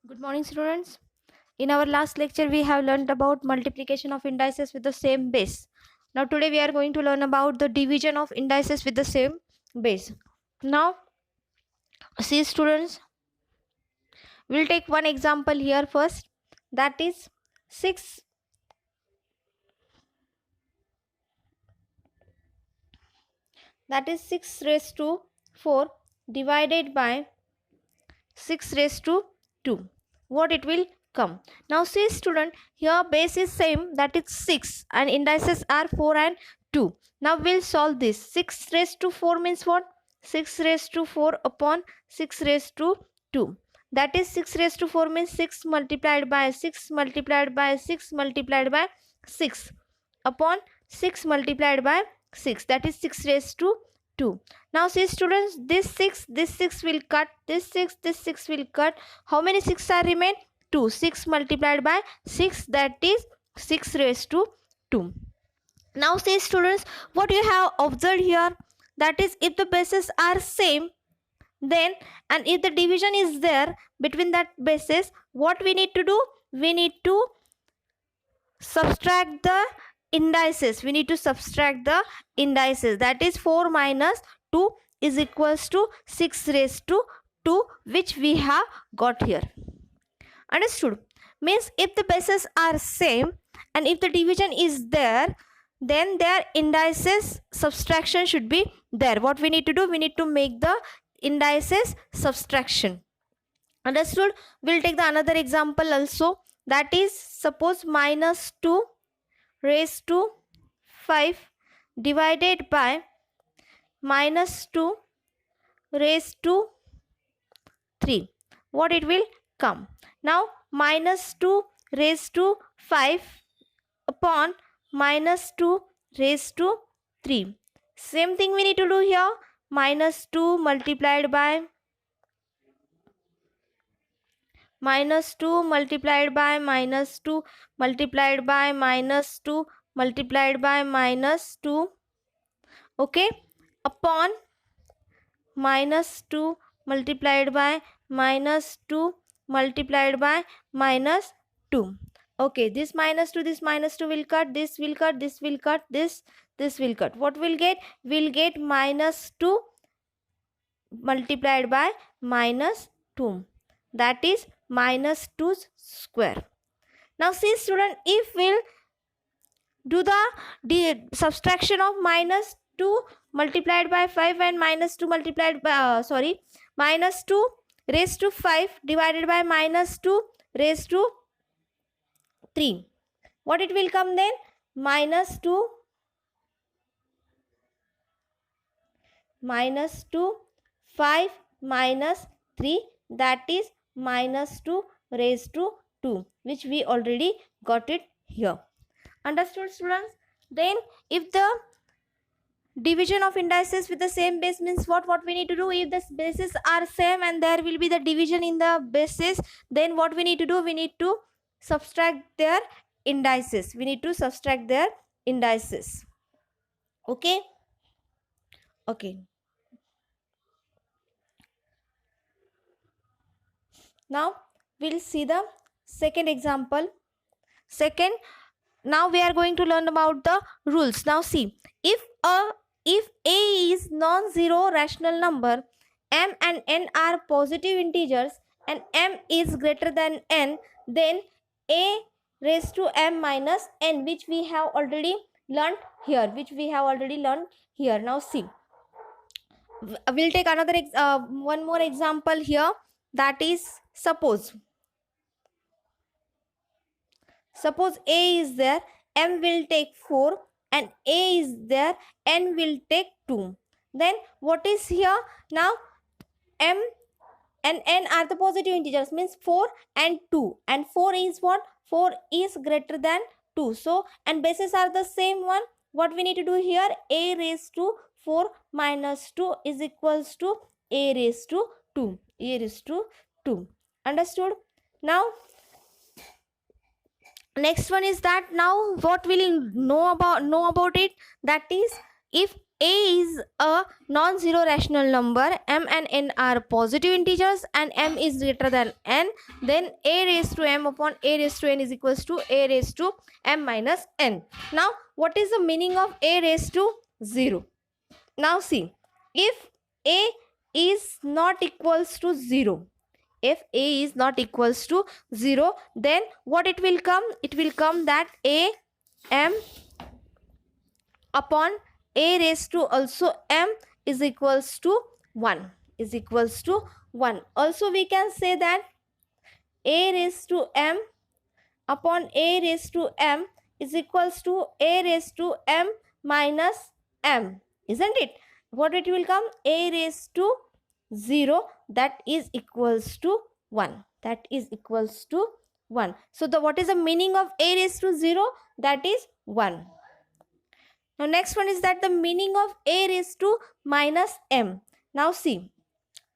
Good morning, students. In our last lecture, we have learned about multiplication of indices with the same base. Now, today we are going to learn about the division of indices with the same base. Now, see, students, we'll take one example here first. That is 6. That is 6 raised to 4 divided by 6 raised to 2. What it will come? Now see, student, here base is same, that is 6, and indices are 4 and 2. Now we'll solve this. 6 raised to 4 means what? 6 raised to 4 upon 6 raised to 2. That is 6 raised to 4 means 6 multiplied by 6 multiplied by 6 multiplied by 6 upon 6 multiplied by 6. That is 6 raised to 2. Now see, students, this 6 will cut, this 6 will cut. How many 6 are remain? 2. 6 multiplied by 6, that is 6 raised to 2. Now see, students, what you have observed here, that is if the bases are same, then and if the division is there between that bases, what we need to do? We need to subtract the indices. We need to subtract the indices. That is 4 minus 2 is equals to 6 raised to 2, which we have got here. Understood? Means if the bases are same and if the division is there, then their indices subtraction should be there. What we need to do? We need to make the indices subtraction. Understood? We'll take the another example also. That is, suppose minus 2 raised to 5 divided by minus 2 raised to 3. What it will come? Now minus 2 raised to 5 upon minus 2 raised to 3. Same thing we need to do here. Minus 2 multiplied by minus 2 multiplied by minus 2 multiplied by minus 2 multiplied by minus 2, okay, upon minus 2 multiplied by minus 2 multiplied by minus 2. Okay, this minus 2 will cut, this will cut, this will cut, this will cut. What will get? We'll get minus 2 multiplied by minus 2. That is minus 2 square. Now see, student, if we'll do the subtraction of minus 2 multiplied by 5 and minus 2 multiplied by minus 2 raised to 5 divided by minus 2 raised to 3, what it will come then? Minus 2 5 minus 3, that is minus 2 raised to 2, which we already got it here. Understood, students? Then if the division of indices with the same base means what we need to do? If the bases are same and there will be the division in the bases, then what we need to do? We need to subtract their indices. We need to subtract their indices. Okay. Now we'll see the second example. Now we are going to learn about the rules. Now see, if A is non-zero rational number, m and n are positive integers, and m is greater than n, then A raised to m minus n, which we have already learned here. Now see, we'll take another one more example here. That is, suppose A is there, m will take 4, and A is there, n will take 2. Then what is here? Now m and n are the positive integers, means 4 and 2, and 4 is what? 4 is greater than 2. So, and bases are the same one. What we need to do here? A raised to 4 minus 2 is equals to A raised to 2. Understood? Now next one is that, now what will you know about it? That is, if a is a non-zero rational number, m and n are positive integers, and m is greater than n, then a raised to m upon a raised to n is equals to a raised to m minus n. Now what is the meaning of a raised to 0? Now see, if a is not equals to 0, if a is not equals to 0, then what it will come? It will come that a m upon a raised to also m is equals to 1, is equals to 1. Also we can say that a raised to m upon a raised to m is equals to a raised to m minus m, isn't it? What it will come? A raised to 0, that is equals to 1, that is equals to 1. So the what is the meaning of a raised to 0? That is 1. Now next one is that the meaning of a raised to minus m. Now see,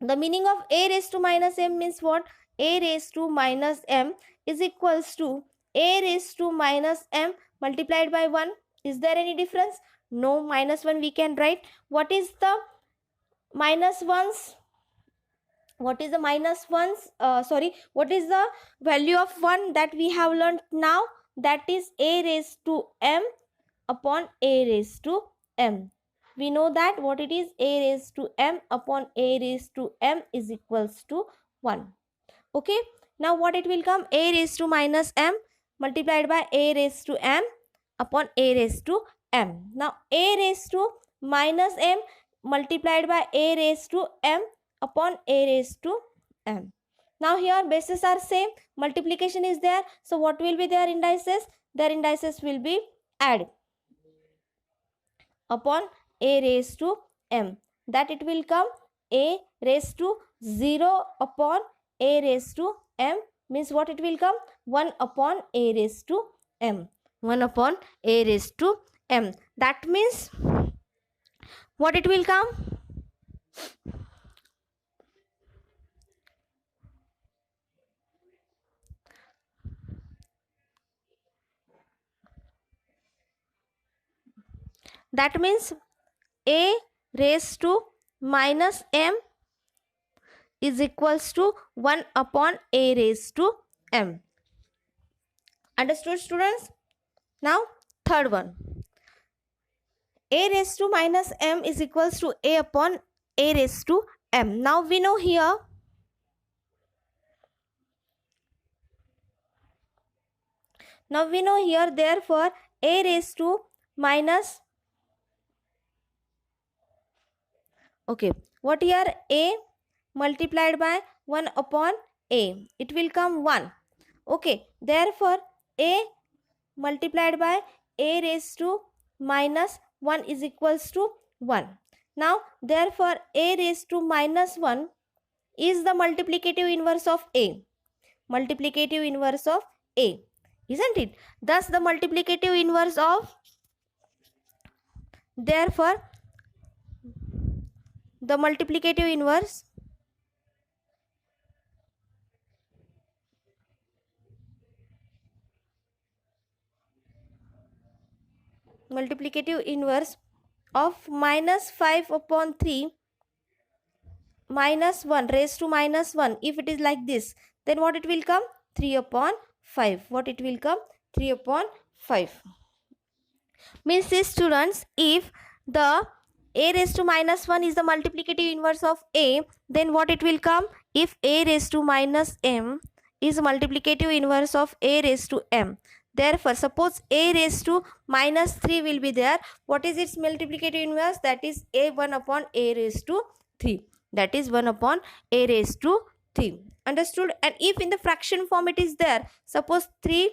the meaning of a raised to minus m means what? A raised to minus m is equals to a raised to minus m multiplied by 1. Is there any difference? No, minus 1 we can write. What is the minus 1's? What is the minus 1's? What is the value of 1 that we have learned now? That is a raised to m upon a raised to m. We know that what it is? A raised to m upon a raised to m is equals to 1. Okay. Now what it will come? A raised to minus m multiplied by a raised to m upon a raised to m. Now a raised to minus m multiplied by a raised to m upon a raised to m. Now here bases are same, multiplication is there. So what will be their indices? Their indices will be add upon a raised to m, that it will come a raised to 0 upon a raised to m, means what it will come? 1 upon a raised to m, 1 upon a raised to m. That means what it will come? That means a raised to minus m is equals to 1 upon a raised to m. Understood, students? Now third one, a raised to minus m is equals to a upon a raised to m. Now we know here therefore a raised to minus, okay, what here? A multiplied by 1 upon a, it will come 1. Okay, therefore a multiplied by a raised to minus 1 is equals to 1. Now therefore a raised to minus 1 is the multiplicative inverse of a, multiplicative inverse of a, isn't it? Thus the multiplicative inverse of, therefore the multiplicative inverse of minus 5 upon 3 minus 1 raised to minus 1, if it is like this, then what it will come? 3 upon 5. What it will come? 3 upon 5. Means these students, if the a raised to minus 1 is the multiplicative inverse of a, then what it will come? If a raised to minus m is multiplicative inverse of a raised to m, therefore suppose a raised to minus 3 will be there, what is its multiplicative inverse? That is a 1 upon a raised to 3, that is 1 upon a raised to 3. Understood? And if in the fraction form it is there, suppose 3,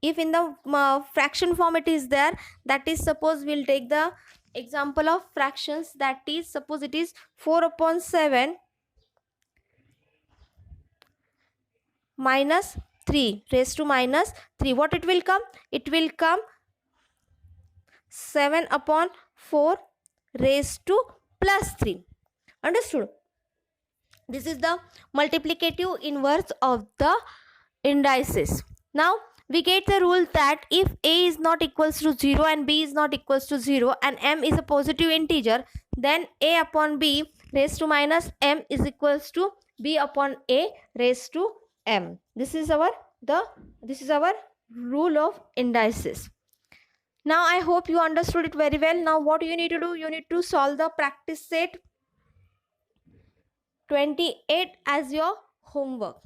if in the fraction form it is there, that is, suppose we'll take the example of fractions, that is, suppose it is 4 upon 7 minus 3 raised to minus 3. What it will come? It will come 7 upon 4 raised to plus 3. Understood? This is the multiplicative inverse of the indices. Now we get the rule that if a is not equals to 0 and b is not equals to 0 and m is a positive integer, then a upon b raised to minus m is equals to b upon a raised to m. This is our rule of indices. Now I hope you understood it very well. Now what you need to do, you need to solve the practice set 28 as your homework.